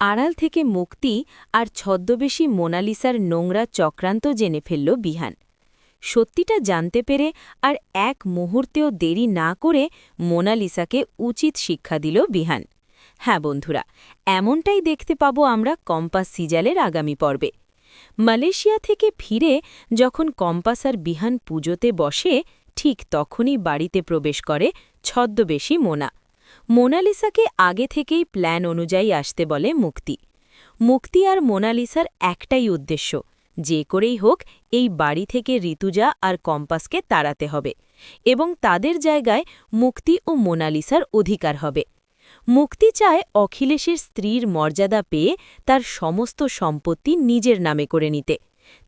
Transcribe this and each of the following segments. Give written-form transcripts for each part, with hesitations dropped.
আড়াল থেকে মুক্তি আর ছদ্মবেশী মোনালিসার নোংরা চক্রান্ত জেনে ফেলল বিহান। সত্যিটা জানতে পেরে আর এক মুহূর্তেও দেরি না করে মোনালিসাকে উচিত শিক্ষা দিল বিহান। হ্যাঁ বন্ধুরা, এমনটাই দেখতে পাবো আমরা কম্পাস সিজালের আগামী পর্বে। মালয়েশিয়া থেকে ফিরে যখন কম্পাস আর বিহান পুজোতে বসে, ঠিক তখনই বাড়িতে প্রবেশ করে ছদ্মবেশী মোনালিসাকে আগে থেকেই প্ল্যান অনুযায়ী আসতে বলে মুক্তি আর মোনালিসার একটাই উদ্দেশ্য, যে করেই হোক এই বাড়ি থেকে ঋতুজা আর কম্পাসকে তাড়াতে হবে এবং তাদের জায়গায় মুক্তি ও মোনালিসার অধিকার হবে। মুক্তি চায় অখিলেশের স্ত্রীর মর্যাদা পেয়ে তার সমস্ত সম্পত্তি নিজের নামে করে নিতে।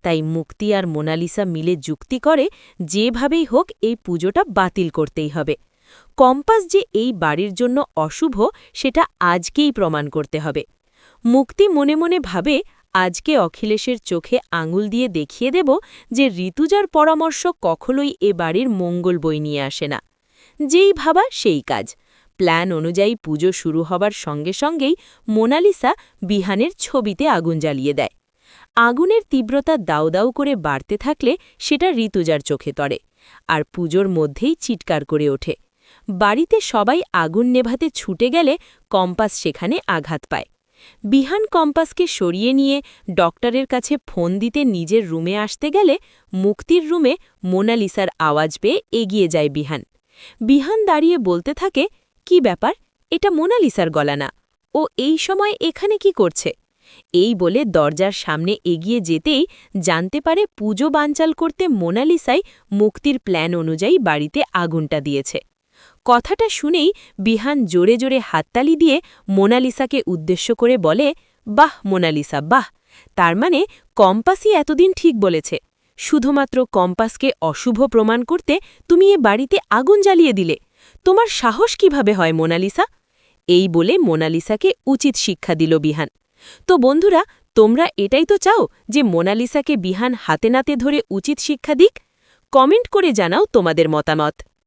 তাই মুক্তি আর মোনালিসা মিলে যুক্তি করে যেভাবেই হোক এই পুজোটা বাতিল করতেই হবে। কম্পাস যে এই বাড়ির জন্য অশুভ সেটা আজকেই প্রমাণ করতে হবে। মুক্তি মনে মনে ভাবে, আজকে অখিলেশের চোখে আঙুল দিয়ে দেখিয়ে দেব যে ঋতুজার পরামর্শ কখনোই এ বাড়ির মঙ্গল বই নিয়ে আসে না। যেই ভাবা সেই কাজ। প্ল্যান অনুযায়ী পুজো শুরু হবার সঙ্গে সঙ্গেই মোনালিসা বিহানের ছবিতে আগুন জ্বালিয়ে দেয়। আগুনের তীব্রতা দাউ দাউ করে বাড়তে থাকলে সেটা ঋতুজার চোখে তড়ে আর পুজোর মধ্যেই চিৎকার করে ওঠে। বাড়িতে সবাই আগুন নেভাতে ছুটে গেলে কম্পাস সেখানে আঘাত পায়। বিহান কম্পাসকে সরিয়ে নিয়ে ডক্টরের কাছে ফোন দিতে নিজের রুমে আসতে গেলে মুক্তির রুমে মোনালিসার আওয়াজ পেয়ে এগিয়ে যায় বিহান দাঁড়িয়ে বলতে থাকে, কি ব্যাপার, এটা মোনালিসার গলা না, ও এই সময় এখানে কি করছে? এই বলে দরজার সামনে এগিয়ে যেতেই জানতে পারে পুজো বানচাল করতে মোনালিসাই মুক্তির প্ল্যান অনুযায়ী বাড়িতে আগুনটা দিয়েছে। কথাটা শুনেই বিহান জোরে জোরে হাততালি দিয়ে মোনালিসাকে উদ্দেশ্য করে বলে, বাহ মোনালিসা বাহ, তার মানে কম্পাসই এতদিন ঠিক বলেছে। শুধুমাত্র কম্পাসকে অশুভ প্রমাণ করতে তুমি এ বাড়িতে আগুন জ্বালিয়ে দিলে। তোমার সাহস কিভাবে হয় মোনালিসা? এই বলে মোনালিসাকে উচিত শিক্ষা দিল বিহান। তো বন্ধুরা, তোমরা এটাই তো চাও যে মোনালিসাকে বিহান হাতে নাতে ধরে উচিত শিক্ষা দিক? কমেন্ট করে জানাও তোমাদের মতামত।